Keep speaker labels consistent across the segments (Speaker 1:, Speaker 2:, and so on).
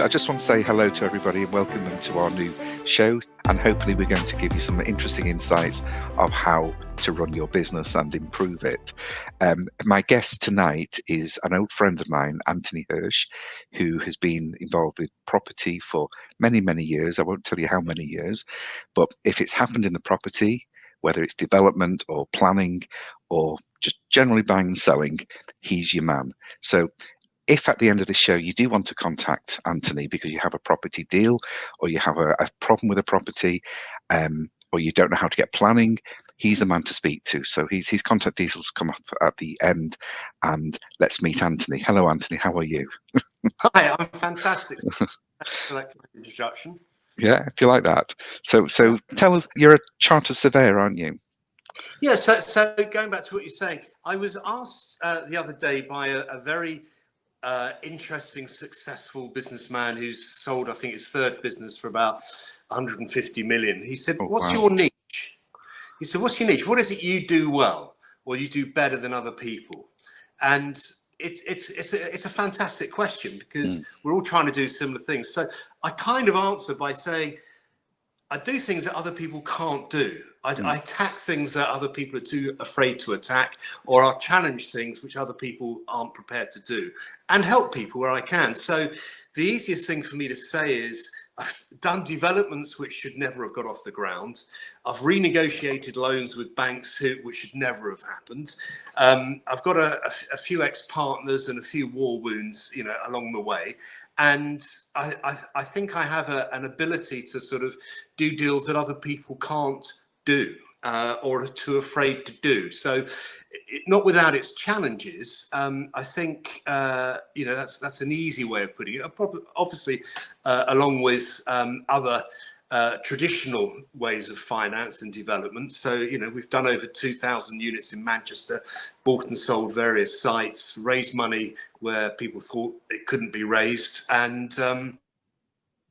Speaker 1: I just want to say hello to everybody and welcome them to our new show. And hopefully we're going to give you some interesting insights of how to run your business and improve it. My guest tonight is an old friend of mine, Anthony Hirsch, who has been involved with property for many, many years. I won't tell you how many years, but if it's happened in the property, whether it's development or planning or just generally buying and selling, he's your man. So if at the end of the show you do want to contact Anthony because you have a property deal or you have a problem with a property, or you don't know how to get planning, he's the man to speak to. So his contact details come up at the end, and let's meet Anthony. Hello, Anthony. How are you?
Speaker 2: Hi, I'm fantastic. Thanks for that kind of introduction.
Speaker 1: Yeah, do you like that? So tell us, you're a chartered surveyor, aren't you?
Speaker 2: Yeah, so going back to what you're saying, I was asked the other day by a very interesting, successful businessman who's sold, I think, his third business for about 150 million. He said, "What's your niche?" He said, "What's your niche? What is it you do well, or you do better than other people?" And it's a fantastic question because we're all trying to do similar things. So I kind of answer by saying, I do things that other people can't do. I attack things that other people are too afraid to attack, or I challenge things which other people aren't prepared to do, and help people where I can. So the easiest thing for me to say is I've done developments which should never have got off the ground. I've renegotiated loans with banks which should never have happened. I've got a few ex-partners and a few war wounds, along the way. And I think I have an ability to sort of do deals that other people can't do or are too afraid to do. So not without its challenges. I think, that's an easy way of putting it. Obviously, along with other traditional ways of finance and development. So, we've done over 2,000 units in Manchester, bought and sold various sites, raised money where people thought it couldn't be raised, and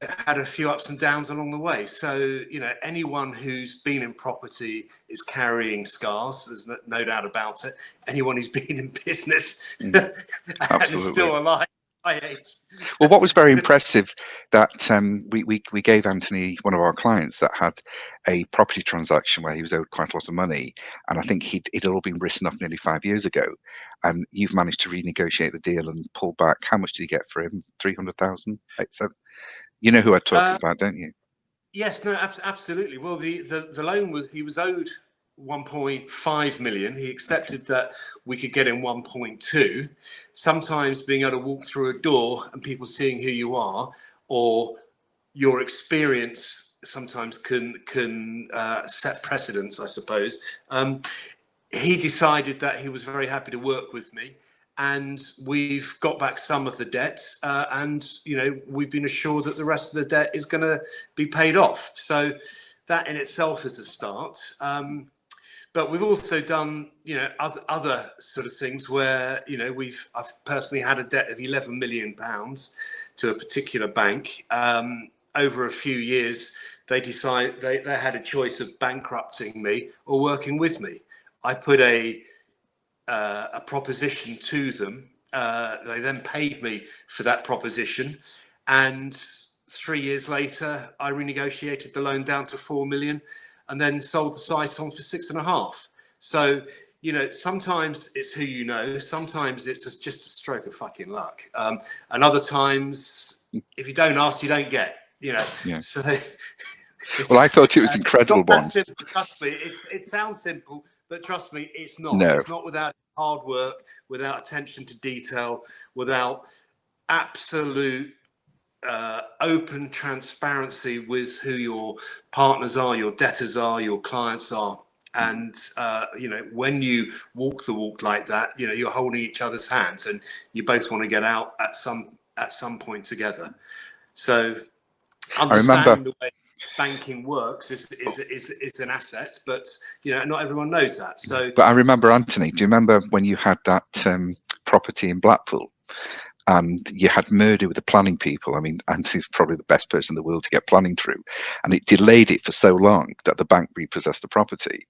Speaker 2: had a few ups and downs along the way. So, anyone who's been in property is carrying scars. There's no doubt about it. Anyone who's been in business and is still alive.
Speaker 1: Well, what was very impressive that we gave Anthony, one of our clients, that had a property transaction where he was owed quite a lot of money, and I think it'd all been written off nearly 5 years ago, and you've managed to renegotiate the deal and pull back. How much did you get for him? 300,000. You know who I'm talking about, don't you?
Speaker 2: Yes, no, absolutely. Well, the loan he was owed 1.5 million. He accepted that we could get him 1.2. Sometimes being able to walk through a door and people seeing who you are, or your experience, sometimes can set precedents, I suppose. He decided that he was very happy to work with me, and we've got back some of the debt, and we've been assured that the rest of the debt is going to be paid off. So that in itself is a start. But we've also done, other sort of things where, I've personally had a debt of £11 million to a particular bank. Over a few years, they decided they had a choice of bankrupting me or working with me. I put a proposition to them. They then paid me for that proposition, and 3 years later, I renegotiated the loan down to 4 million. And then sold the site on for 6.5. So, sometimes it's who you know, sometimes it's just a stroke of fucking luck. And other times, if you don't ask, you don't get, Yeah. So,
Speaker 1: well, I thought it was incredible.
Speaker 2: Not that simple, trust me. It sounds simple, but trust me, it's not.
Speaker 1: No.
Speaker 2: It's not without hard work, without attention to detail, without absolute open transparency with who your partners are, your debtors are, your clients are. And when you walk the walk like that, you're holding each other's hands, and you both want to get out at some point together. So understanding the way banking works is an asset, but not everyone knows that. So,
Speaker 1: but I remember, Anthony, do you remember when you had that property in Blackpool? And you had murder with the planning people? I mean, Anthony's probably the best person in the world to get planning through. And it delayed it for so long that the bank repossessed the property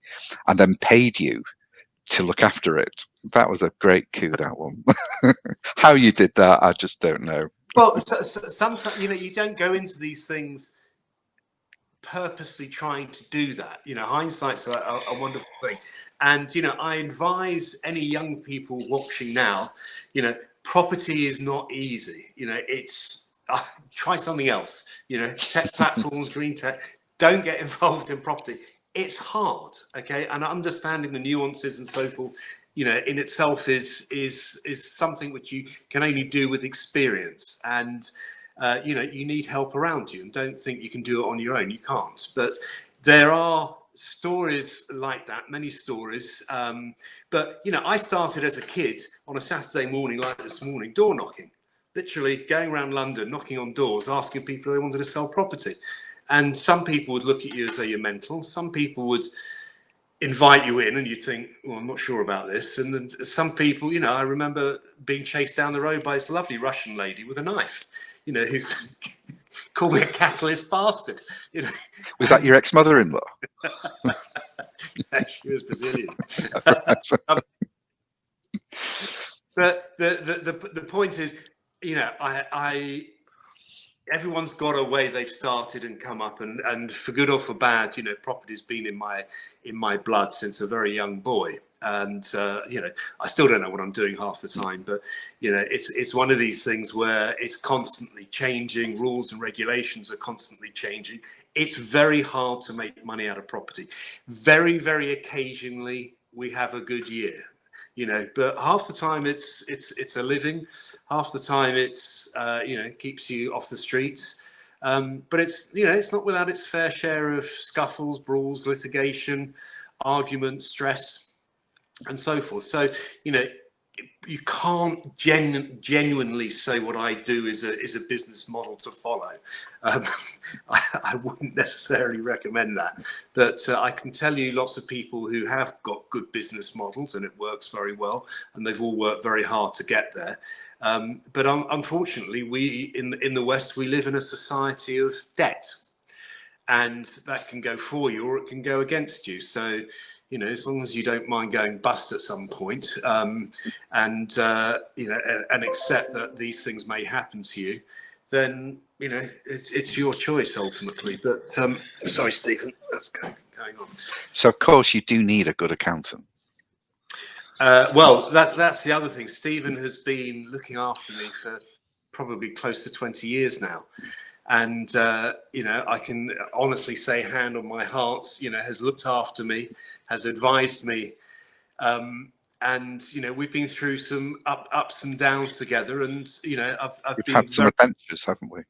Speaker 1: and then paid you to look after it. That was a great coup, that one. How you did that, I just don't know.
Speaker 2: Well, sometimes, you don't go into these things purposely trying to do that. Hindsight's a wonderful thing. And, I advise any young people watching now, property is not easy. It's try something else, tech platforms, green tech. Don't get involved in property. It's hard. Okay. And understanding the nuances and so forth, in itself is something which you can only do with experience. And you need help around you, and don't think you can do it on your own. You can't. But there are stories like that, many stories. But I started as a kid on a Saturday morning, like this morning, door knocking, literally going around London, knocking on doors, asking people if they wanted to sell property. And some people would look at you as though you're mental. Some people would invite you in and you'd think, well, I'm not sure about this. And then some people, I remember being chased down the road by this lovely Russian lady with a knife, who's called me a capitalist bastard.
Speaker 1: Was that your ex-mother-in-law?
Speaker 2: She was Brazilian. But the point is, everyone's got a way they've started and come up, and for good or for bad, property's been in my blood since a very young boy. And I still don't know what I'm doing half the time, but it's one of these things where it's constantly changing. Rules and regulations are constantly changing. It's very hard to make money out of property. Very, very occasionally we have a good year, but half the time it's a living. Half the time it's keeps you off the streets. But it's not without its fair share of scuffles, brawls, litigation, arguments, stress, and so forth. So you can't genuinely say what I do is a business model to follow. I wouldn't necessarily recommend that, but I can tell you lots of people who have got good business models and it works very well, and they've all worked very hard to get there. But unfortunately, we in the West, we live in a society of debt, and that can go for you or it can go against you. So as long as you don't mind going bust at some point, and accept that these things may happen to you, then it's your choice ultimately. But sorry, Stephen, that's going on.
Speaker 1: So of course you do need a good accountant.
Speaker 2: Well, that's the other thing. Stephen has been looking after me for probably close to 20 years now. And, I can honestly say, hand on my heart, has looked after me, has advised me. And, we've been through some ups and downs together. And,
Speaker 1: We've had some adventures, haven't we?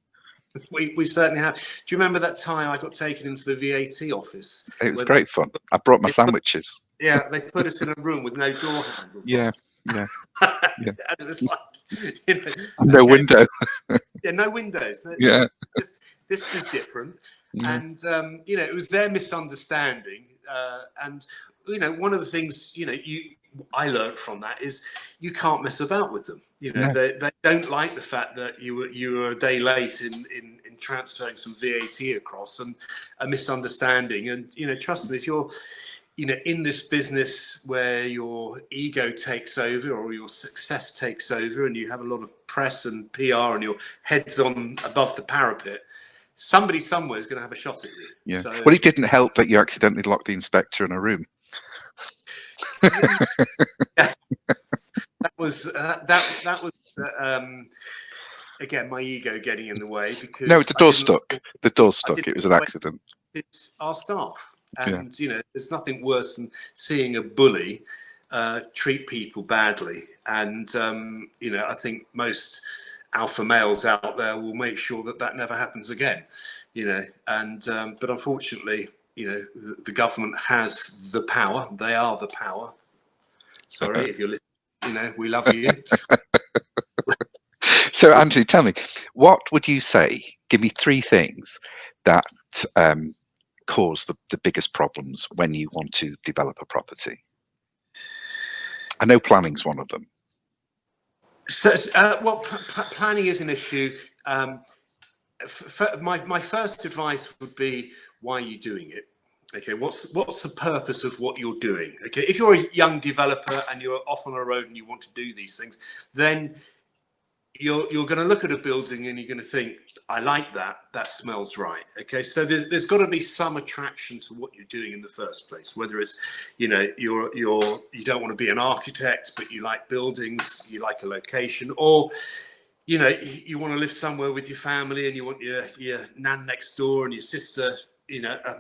Speaker 2: We certainly have. Do you remember that time I got taken into the VAT office?
Speaker 1: It was great fun. I brought my sandwiches.
Speaker 2: Yeah, they put us in a room with no door handles.
Speaker 1: Yeah.
Speaker 2: And it was like,
Speaker 1: no window.
Speaker 2: Yeah, no windows.
Speaker 1: Yeah.
Speaker 2: This is different. And, it was their misunderstanding. And, one of the things, I learned from that is you can't mess about with them. They don't like the fact that you were a day late in transferring some VAT across, and a misunderstanding. And, trust me, if you're, in this business where your ego takes over or your success takes over and you have a lot of press and PR and your head's on above the parapet, somebody somewhere is going to have a shot at you.
Speaker 1: Yeah.
Speaker 2: So,
Speaker 1: well, it didn't help that you accidentally locked the inspector in a room.
Speaker 2: that was again my ego getting in the way, because
Speaker 1: No, the door stuck. The door stuck. It was an accident.
Speaker 2: It's our staff. And, there's nothing worse than seeing a bully treat people badly. And, I think most alpha males out there will make sure that never happens again, and but unfortunately, the government has the power. They are the power. Sorry if you're listening, we love you.
Speaker 1: So, Andrew, tell me, what would you say? Give me 3 things that cause the biggest problems when you want to develop a property. I know planning's one of them.
Speaker 2: So, planning is an issue. My first advice would be, why are you doing it? Okay, what's the purpose of what you're doing? Okay, if you're a young developer and you're off on a road and you want to do these things, then you're going to look at a building and you're going to think, I like that. That smells right. Okay, so there's got to be some attraction to what you're doing in the first place. Whether it's, you don't want to be an architect, but you like buildings, you like a location, or you want to live somewhere with your family and you want your nan next door and your sister,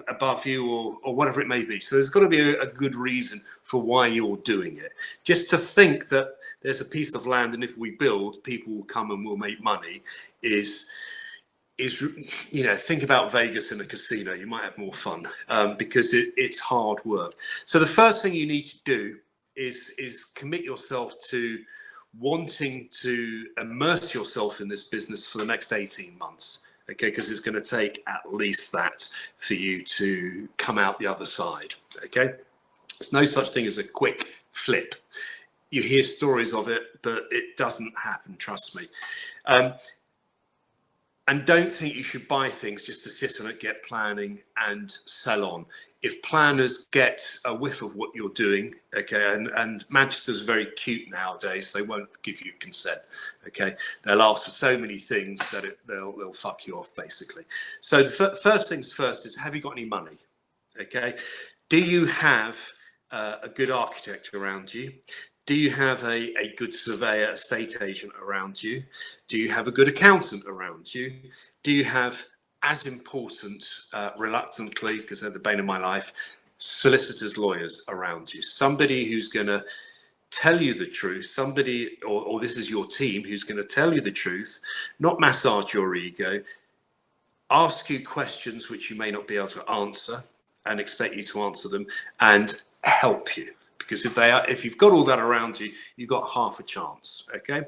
Speaker 2: above you, or whatever it may be. So there's got to be a good reason for why you're doing it. Just to think that there's a piece of land and if we build, people will come and we'll make money is think about Vegas in a casino. You might have more fun because it's hard work. So the first thing you need to do is commit yourself to wanting to immerse yourself in this business for the next 18 months. Okay, because it's going to take at least that for you to come out the other side. Okay, there's no such thing as a quick flip. You hear stories of it, but it doesn't happen, trust me. And don't think you should buy things just to sit on it, get planning and sell on. If planners get a whiff of what you're doing, okay, and Manchester's very cute nowadays, they won't give you consent, okay? They'll ask for so many things that they'll fuck you off, basically. So the first things first is, have you got any money, okay? Do you have a good architect around you? Do you have a good surveyor, estate agent around you? Do you have a good accountant around you? Do you have, as important, reluctantly, because they're the bane of my life, solicitors, lawyers around you? Somebody who's going to tell you the truth, somebody, or this is your team, who's going to tell you the truth, not massage your ego, ask you questions which you may not be able to answer and expect you to answer them, and help you. Because if you've got all that around you, you've got half a chance, okay?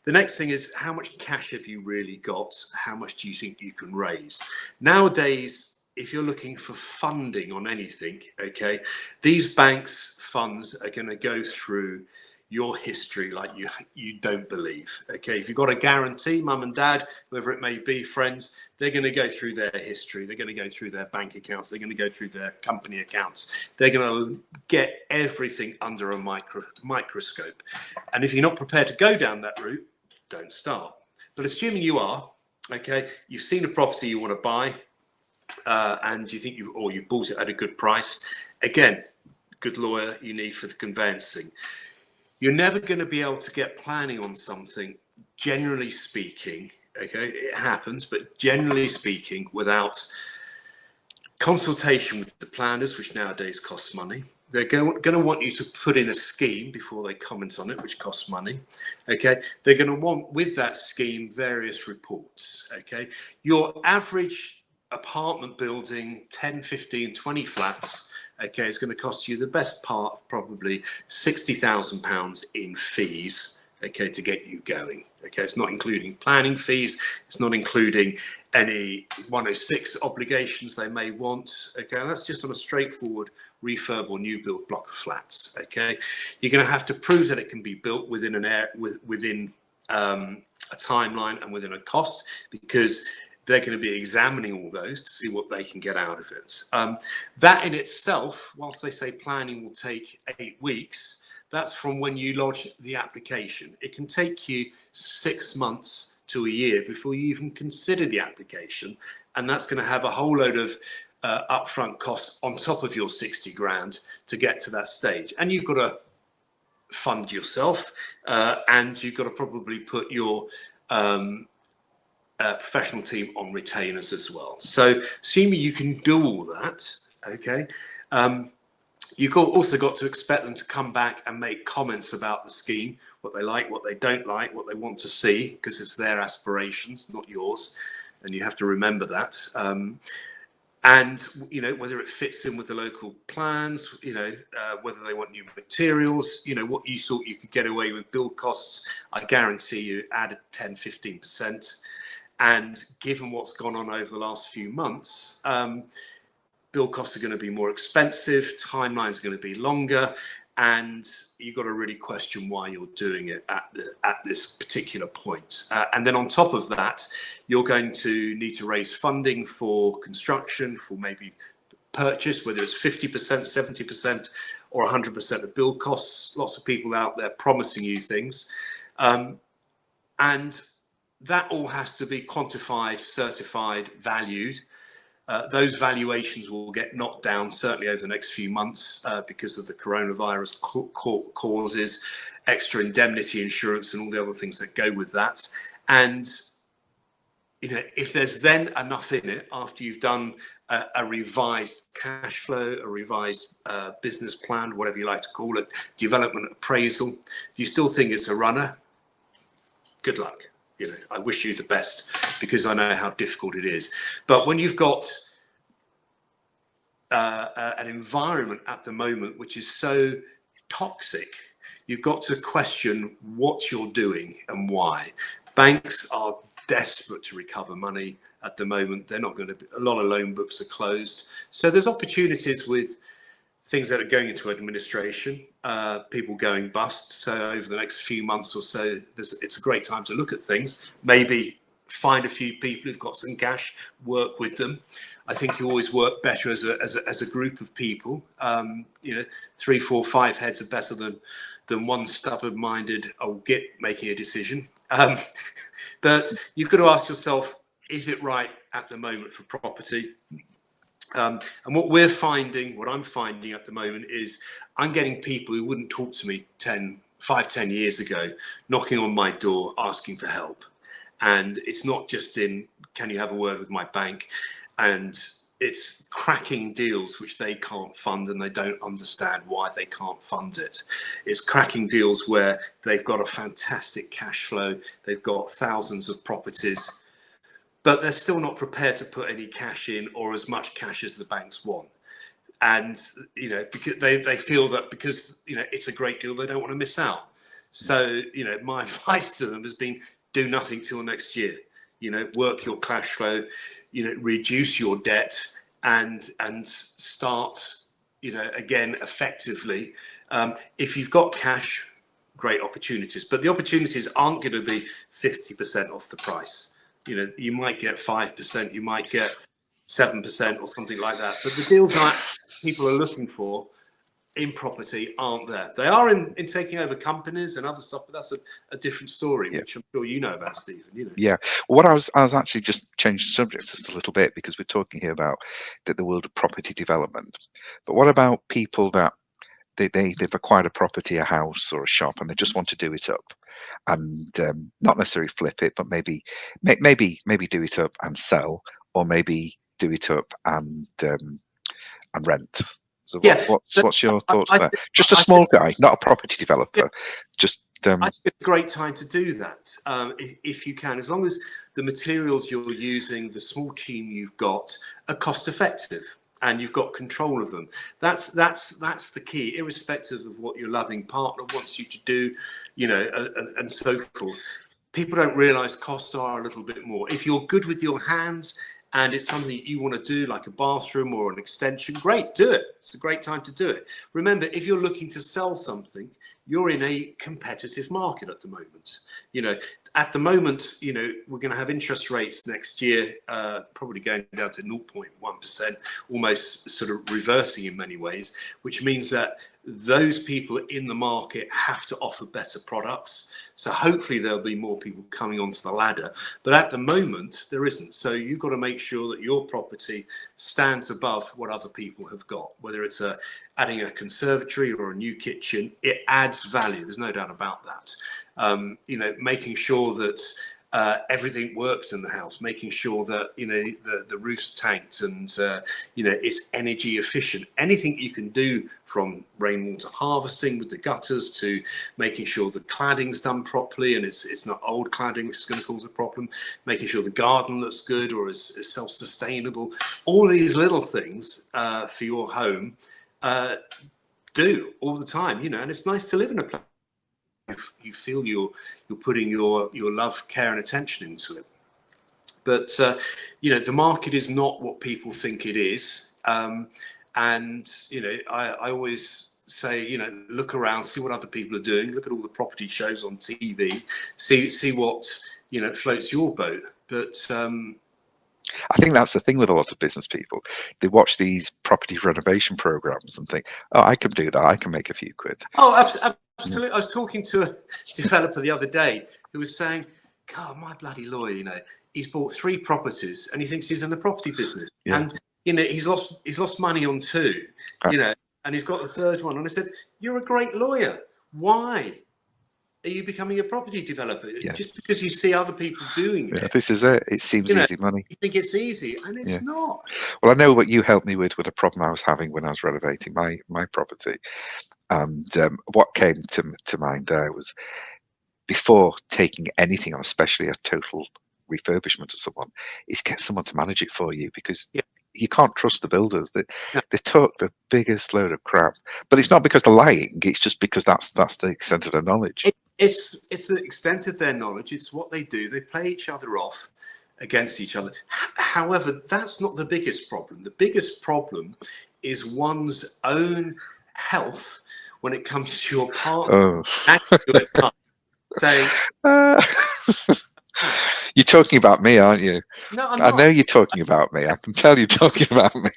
Speaker 2: The next thing is, how much cash have you really got? How much do you think you can raise? Nowadays, if you're looking for funding on anything, okay, these banks' funds are going to go through your history like you don't believe, okay? If you've got a guarantee, mum and dad, whoever it may be, friends, they're going to go through their history. They're going to go through their bank accounts. They're going to go through their company accounts. They're going to get everything under a microscope. And if you're not prepared to go down that route, don't start. But assuming you are, okay, you've seen a property you want to buy, and you think you bought it at a good price. Again, good lawyer you need for the conveyancing. You're never going to be able to get planning on something, generally speaking, okay, it happens, but generally speaking, without consultation with the planners, which nowadays costs money. They're going to want you to put in a scheme before they comment on it, which costs money, okay? They're going to want, with that scheme, various reports, okay? Your average apartment building, 10, 15, 20 flats, okay, it's going to cost you the best part of probably £60,000 in fees, okay, to get you going. Okay, it's not including planning fees. It's not including any 106 obligations they may want. Okay, and that's just on a straightforward refurb or new build block of flats. Okay, you're going to have to prove that it can be built within within a timeline and within a cost, because they're going to be examining all those to see what they can get out of it. That in itself, whilst they say planning will take 8 weeks, that's from when you lodge the application. It can take you 6 months to a year before you even consider the application. And that's going to have a whole load of upfront costs on top of your 60 grand to get to that stage. And you've got to fund yourself, and you've got to probably put your professional team on retainers as well. So assuming you can do all that, okay, you've also got to expect them to come back and make comments about the scheme, what they like, what they don't like, what they want to see, because it's their aspirations, not yours, and you have to remember that. And whether it fits in with the local plans, whether they want new materials, what you thought you could get away with build costs, I guarantee you add 10, 15%. And given what's gone on over the last few months, build costs are going to be more expensive, timelines are going to be longer, and you've got to really question why you're doing it at this particular point. And then on top of that, you're going to need to raise funding for construction, for maybe purchase, whether it's 50%, 70%, or 100% of build costs. Lots of people out there promising you things. And that all has to be quantified, certified, valued. Those valuations will get knocked down certainly over the next few months because of the coronavirus causes, extra indemnity insurance and all the other things that go with that. And if there's then enough in it after you've done a revised cash flow, a revised business plan, whatever you like to call it, development appraisal, if you still think it's a runner, good luck. I wish you the best, because I know how difficult it is. But when you've got an environment at the moment which is so toxic, you've got to question what you're doing and why. Banks are desperate to recover money at the moment. They're not going to, a lot of loan books are closed. So there's opportunities with things that are going into administration, people going bust. So over the next few months or so, it's a great time to look at things. Maybe find a few people who've got some cash, work with them. I think you always work better as a group of people. 3, 4, 5 heads are better than one stubborn-minded old git making a decision. But you've got to ask yourself, is it right at the moment for property? And what I'm finding at the moment is I'm getting people who wouldn't talk to me 10 years ago, knocking on my door, asking for help. And it's not just in, can you have a word with my bank? And it's cracking deals which they can't fund, and they don't understand why they can't fund it. It's cracking deals where they've got a fantastic cash flow, they've got thousands of properties, but they're still not prepared to put any cash in, or as much cash as the banks want. And because they feel that because it's a great deal, they don't want to miss out. So my advice to them has been, do nothing till next year. Work your cash flow, reduce your debt, and start again effectively. If you've got cash, great opportunities, but the opportunities aren't going to be 50% off the price. You might get 5%, you might get 7% or something like that. But the deals that people are looking for in property aren't there. They are in taking over companies and other stuff, but that's a different story, which I'm sure you know about, Stephen.
Speaker 1: Yeah. Well, what I was actually just changing subjects just a little bit, because we're talking here about the world of property development. But what about people that they've acquired a property, a house or a shop, and they just want to do it up, and not necessarily flip it, but maybe do it up and sell, or maybe do it up and rent. So what's your thoughts there? Just a small guy, not a property developer. Just
Speaker 2: I think it's a great time to do that, if you can, as long as the materials you're using, the small team you've got, are cost effective and you've got control of them. That's the key, irrespective of what your loving partner wants you to do, and so forth. People don't realize costs are a little bit more. If you're good with your hands and it's something that you want to do, like a bathroom or an extension, great, do it. It's a great time to do it. Remember, if you're looking to sell something, you're in a competitive market at the moment. At the moment, we're going to have interest rates next year, probably going down to 0.1%, almost sort of reversing in many ways, which means that those people in the market have to offer better products. So hopefully there'll be more people coming onto the ladder. But at the moment, there isn't. So you've got to make sure that your property stands above what other people have got, whether it's adding a conservatory or a new kitchen. It adds value. There's no doubt about that. Making sure that everything works in the house, making sure that the roof's tanked and it's energy efficient. Anything you can do, from rainwater harvesting with the gutters to making sure the cladding's done properly and it's not old cladding which is going to cause a problem, making sure the garden looks good or is self-sustainable. All these little things for your home do all the time, and it's nice to live in a place you feel you're putting your love, care and attention into it. But the market is not what people think it is, and I always say, look around, see what other people are doing, look at all the property shows on TV, see what floats your boat. But
Speaker 1: I think that's the thing with a lot of business people. They watch these property renovation programs and think, oh, I can do that, I can make a few quid.
Speaker 2: Oh, absolutely. I was talking to a developer the other day who was saying, God, my bloody lawyer, you know, he's bought 3 properties and he thinks he's in the property business.
Speaker 1: Yeah.
Speaker 2: And, you know, he's lost money on 2, you know, and he's got the 3rd one. And I said, you're a great lawyer. Why are you becoming a property developer?
Speaker 1: Yeah.
Speaker 2: Just because you see other people doing it.
Speaker 1: This is it. It seems
Speaker 2: You know,
Speaker 1: easy money.
Speaker 2: you think it's easy, and it's not.
Speaker 1: Well, I know what you helped me with a problem I was having when I was renovating my property. And what came to mind there was, before taking anything on, especially a total refurbishment of someone, is get someone to manage it for you, because
Speaker 2: Yeah.
Speaker 1: you can't trust the builders. They
Speaker 2: No.
Speaker 1: they talk the biggest load of crap, but it's not because they're lying. It's just because that's the extent of their knowledge.
Speaker 2: It's the extent of their knowledge. It's what they do. They play each other off against each other. However, that's not the biggest problem. The biggest problem is one's own health when it comes to your partner. And your partner saying,
Speaker 1: You're talking about me, aren't you?
Speaker 2: no, I'm
Speaker 1: I know
Speaker 2: not.
Speaker 1: you're talking about me. I can tell you're talking about me.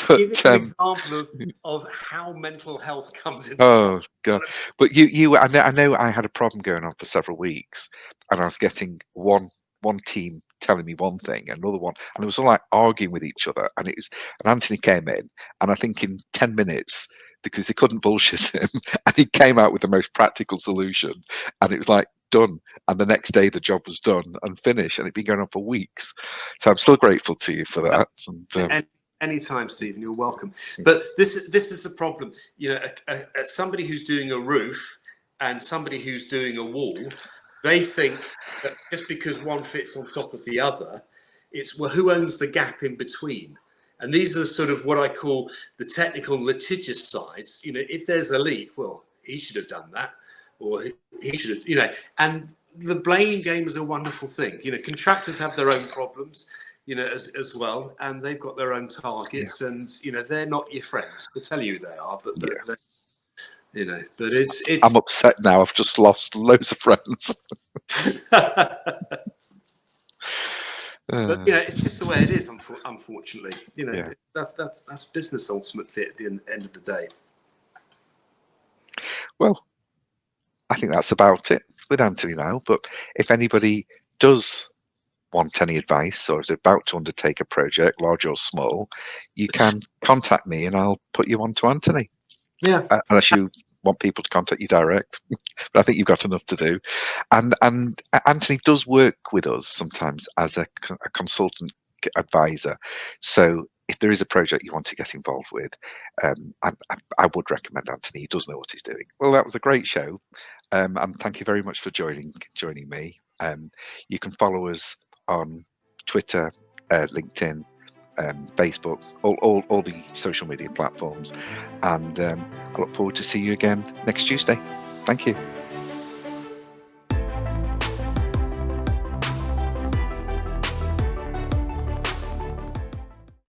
Speaker 2: Give
Speaker 1: But
Speaker 2: an example of how mental health comes into
Speaker 1: oh God! But I know I had a problem going on for several weeks, and I was getting one team telling me one thing, another one, and it was all like arguing with each other. And Anthony came in, and I think in 10 minutes, because they couldn't bullshit him, and he came out with the most practical solution, and it was like done. And the next day, the job was done and finished, and it'd been going on for weeks. So I'm still grateful to you for that. And
Speaker 2: Anytime, Stephen, you're welcome. But this is the problem. You know, somebody who's doing a roof and somebody who's doing a wall, they think that just because one fits on top of the other, it's, well, who owns the gap in between? And these are sort of what I call the technical and litigious sides. You know, if there's a leak, well, he should have done that, or he should have, you know. And the blame game is a wonderful thing. You know, contractors have their own problems, you know, as well, and they've got their own targets, and you know, they're not your friend. They'll tell you who they are, but they're, you know, but it's
Speaker 1: I'm upset now. I've just lost loads of friends.
Speaker 2: But you know, it's just the way it is. Unfortunately, you know,
Speaker 1: Yeah.
Speaker 2: that's business ultimately at the end of the day.
Speaker 1: Well, I think that's about it with Anthony now. But if anybody does want any advice, or is about to undertake a project, large or small, you can contact me and I'll put you on to Anthony.
Speaker 2: Yeah.
Speaker 1: Unless you want people to contact you direct, but I think you've got enough to do. And Anthony does work with us sometimes as a consultant advisor. So if there is a project you want to get involved with, I would recommend Anthony. He does know what he's doing. Well, that was a great show, and thank you very much for joining me. You can follow us on Twitter, LinkedIn, Facebook, all the social media platforms, and I look forward to see you again next Tuesday. Thank you.